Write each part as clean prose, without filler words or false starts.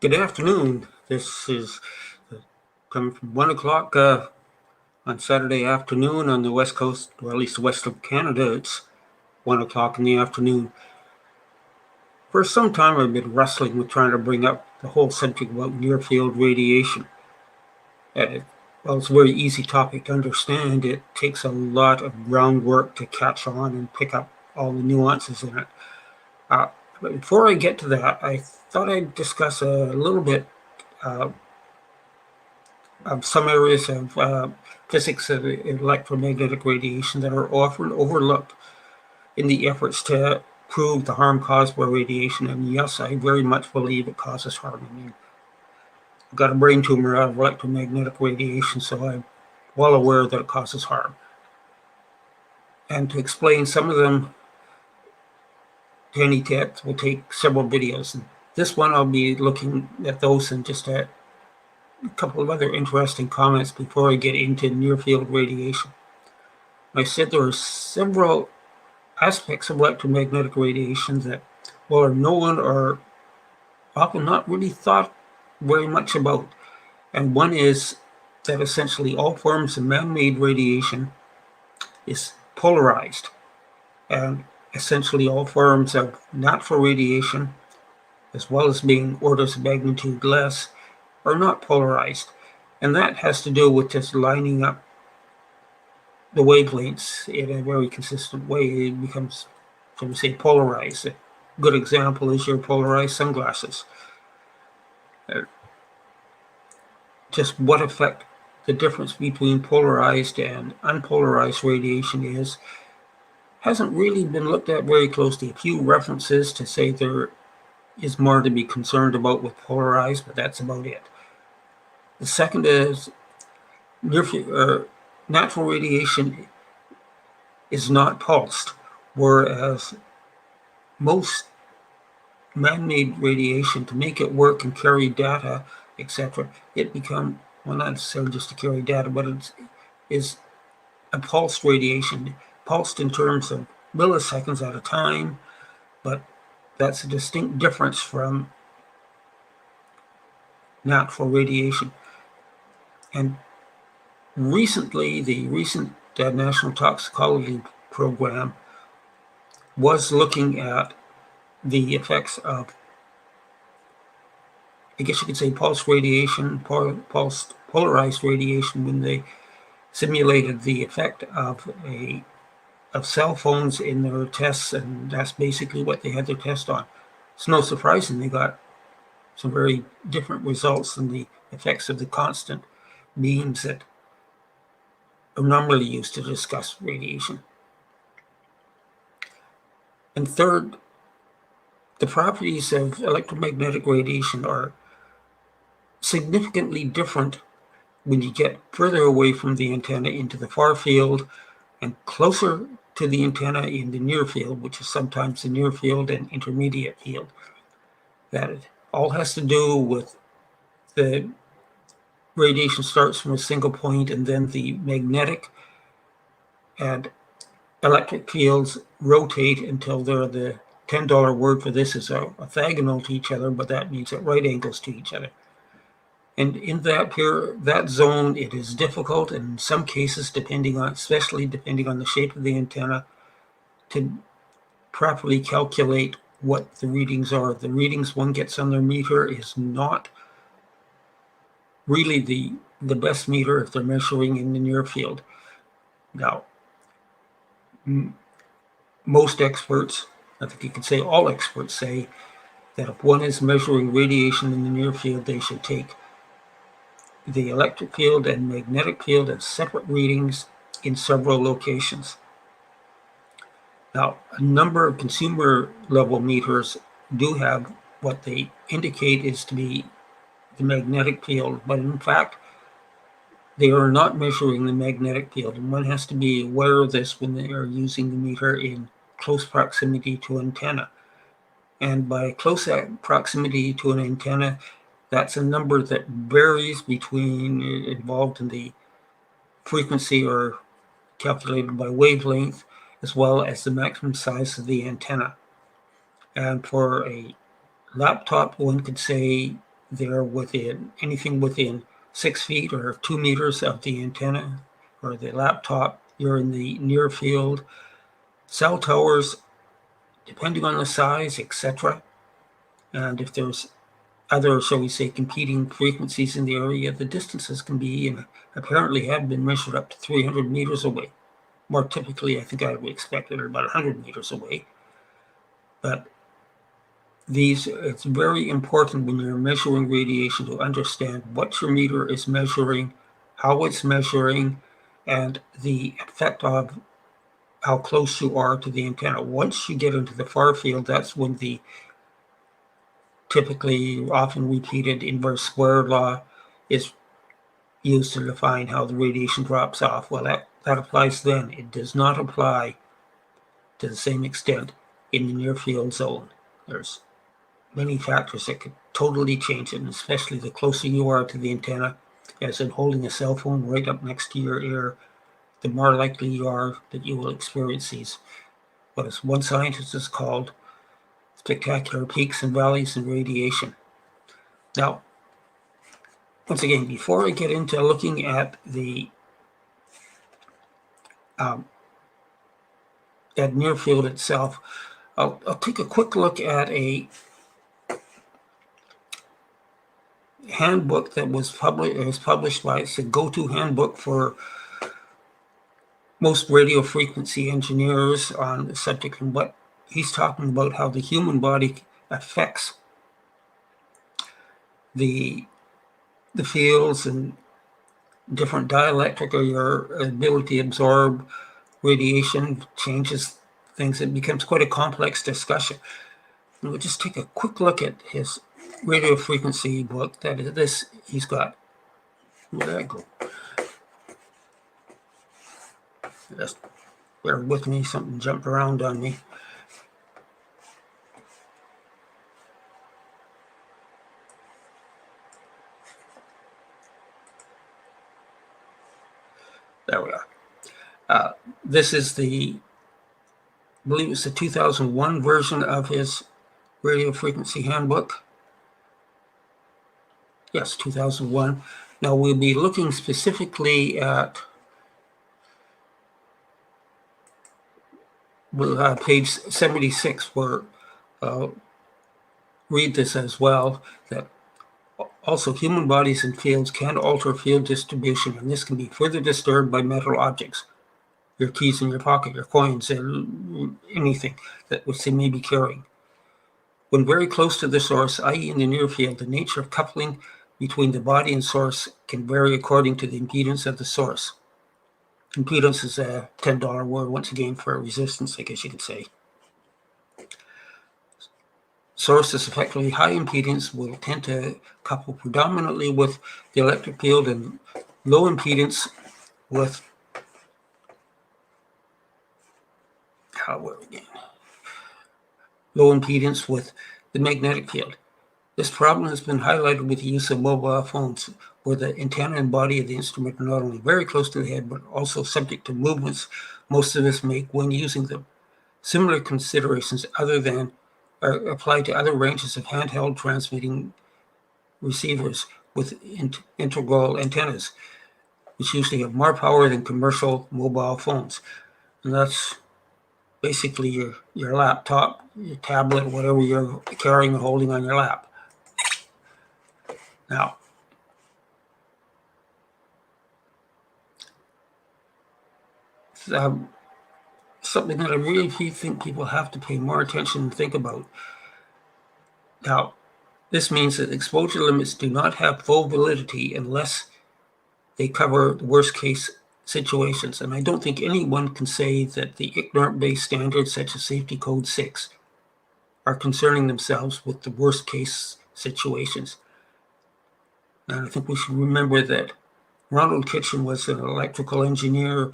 Good afternoon. This is coming from 1 o'clock on Saturday afternoon on the west coast, or at least west of Canada. It's 1 o'clock in the afternoon. For some time, I've been wrestling with trying to bring up the whole subject about near-field radiation. Well, it's a very easy topic to understand. It takes a lot of groundwork to catch on and pick up all the nuances in it. But before I get to that, I thought I'd discuss a little bit of some areas of physics of electromagnetic radiation that are often overlooked in the efforts to prove the harm caused by radiation. And yes, I very much believe it causes harm. I mean, I've got a brain tumor out of electromagnetic radiation, so I'm well aware that it causes harm. And to explain some of them to any depth will take several videos. And this one, I'll be looking at those and just a couple of other interesting comments before I get into near-field radiation. I said there are several aspects of electromagnetic radiation that, well, are known or often not really thought very much about. And one is that essentially all forms of man-made radiation is polarized. And essentially all forms of natural radiation, as well as being orders of magnitude less, are not polarized. And that has to do with just lining up the wavelengths in a very consistent way. It becomes, shall we say, polarized. A good example is your polarized sunglasses. Just what effect the difference between polarized and unpolarized radiation is hasn't really been looked at very closely. A few references to say there is more to be concerned about with polarized, but that's about it. The second is natural radiation is not pulsed, whereas most man-made radiation, to make it work and carry data, etc., it becomes, well, not necessarily just to carry data, but it is a pulsed radiation, pulsed in terms of milliseconds at a time, but that's a distinct difference from natural radiation. And recently, the recent National Toxicology Program was looking at the effects of, I guess you could say, pulsed radiation, polarized radiation, when they simulated the effect of cell phones in their tests, and that's basically what they had their test on. It's no surprise they got some very different results than the effects of the constant beams that are normally used to discuss radiation. And third, the properties of electromagnetic radiation are significantly different when you get further away from the antenna into the far field and closer to the antenna in the near field, which is sometimes the near field and intermediate field. That it all has to do with the radiation starts from a single point, and then the magnetic and electric fields rotate until they're the $10 word for this is orthogonal to each other, but that means at right angles to each other. And in that zone, it is difficult in some cases, especially depending on the shape of the antenna, to properly calculate what the readings are. The readings one gets on their meter is not really the best meter if they're measuring in the near field. Now, most experts, I think you could say all experts, say that if one is measuring radiation in the near field, they should take the electric field and magnetic field as separate readings in several locations. Now, a number of consumer level meters do have what they indicate is to be the magnetic field, but in fact, they are not measuring the magnetic field, and one has to be aware of this when they are using the meter in close proximity to an antenna. And by close proximity to an antenna, that's a number that varies between involved in the frequency or calculated by wavelength, as well as the maximum size of the antenna. And for a laptop, one could say they're within anything within 6 feet or 2 meters of the antenna or the laptop, you're in the near field. Cell towers, depending on the size, etc., and if there's other, shall we say, competing frequencies in the area, the distances can be and apparently have been measured up to 300 meters away. More typically, I think I would expect it about 100 meters away. But it's very important when you're measuring radiation to understand what your meter is measuring, how it's measuring, and the effect of how close you are to the antenna. Once you get into the far field, that's when the typically often repeated inverse square law is used to define how the radiation drops off. Well, that applies then. It does not apply to the same extent in the near field zone. There's many factors that could totally change it, and especially the closer you are to the antenna, as in holding a cell phone right up next to your ear, the more likely you are that you will experience these, what is one scientist has called spectacular peaks and valleys in radiation. Now, once again, before I get into looking at the at near field itself, I'll take a quick look at a handbook that was published by, it's a go-to handbook for most radio frequency engineers on the subject, and what he's talking about, how the human body affects the fields and different dielectric, or your ability to absorb radiation changes things. It becomes quite a complex discussion. And we'll just take a quick look at his radio frequency book. That is this he's got. Where did that go? Just bear with me, something jumped around on me. There we are. This is I believe it's the 2001 version of his radio frequency handbook. Yes, 2001. Now we'll be looking specifically at page 76, where read this as well, that also human bodies and fields can alter field distribution, and this can be further disturbed by metal objects, your keys in your pocket, your coins, and anything that which they may be carrying. When very close to the source, i.e. in the near field, the nature of coupling between the body and source can vary according to the impedance of the source. Impedance is a $10 word, once again, for resistance, I guess you could say. Sources effectively high impedance will tend to couple predominantly with the electric field, and low impedance with low impedance with the magnetic field. This problem has been highlighted with the use of mobile phones, where the antenna and body of the instrument are not only very close to the head, but also subject to movements most of us make when using them. Similar considerations apply to other ranges of handheld transmitting receivers with integral antennas, which usually have more power than commercial mobile phones. And that's basically your laptop, your tablet, whatever you're carrying and holding on your lap. Now, something that I really think people have to pay more attention and think about. Now, this means that exposure limits do not have full validity unless they cover the worst case situations. And I don't think anyone can say that the ignorant-based standards such as Safety Code 6 are concerning themselves with the worst case situations. And I think we should remember that Ronald Kitchen was an electrical engineer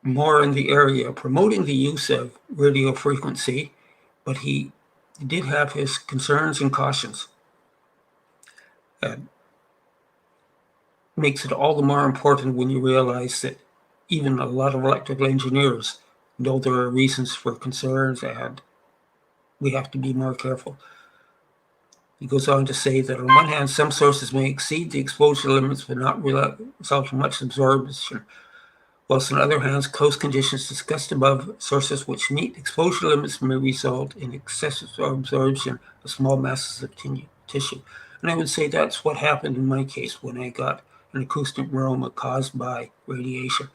more in the area promoting the use of radio frequency, but he did have his concerns and cautions. Makes it all the more important when you realize that even a lot of electrical engineers know there are reasons for concerns, and we have to be more careful. He goes on to say that on one hand, some sources may exceed the exposure limits but not result in much absorption, whilst on other hand, close conditions discussed above, sources which meet exposure limits may result in excessive absorption of small masses of tissue. And I would say that's what happened in my case when I got an acoustic neuroma caused by radiation.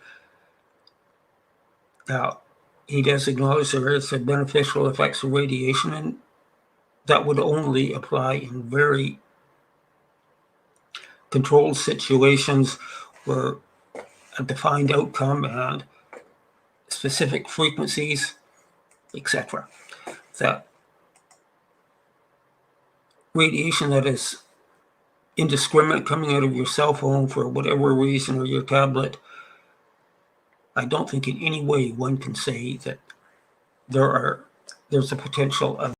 Now, he does acknowledge there is a beneficial effects of radiation, and that would only apply in very controlled situations where a defined outcome and specific frequencies, etc. That radiation that is indiscriminate coming out of your cell phone for whatever reason or your tablet, I don't think in any way one can say that there's a potential of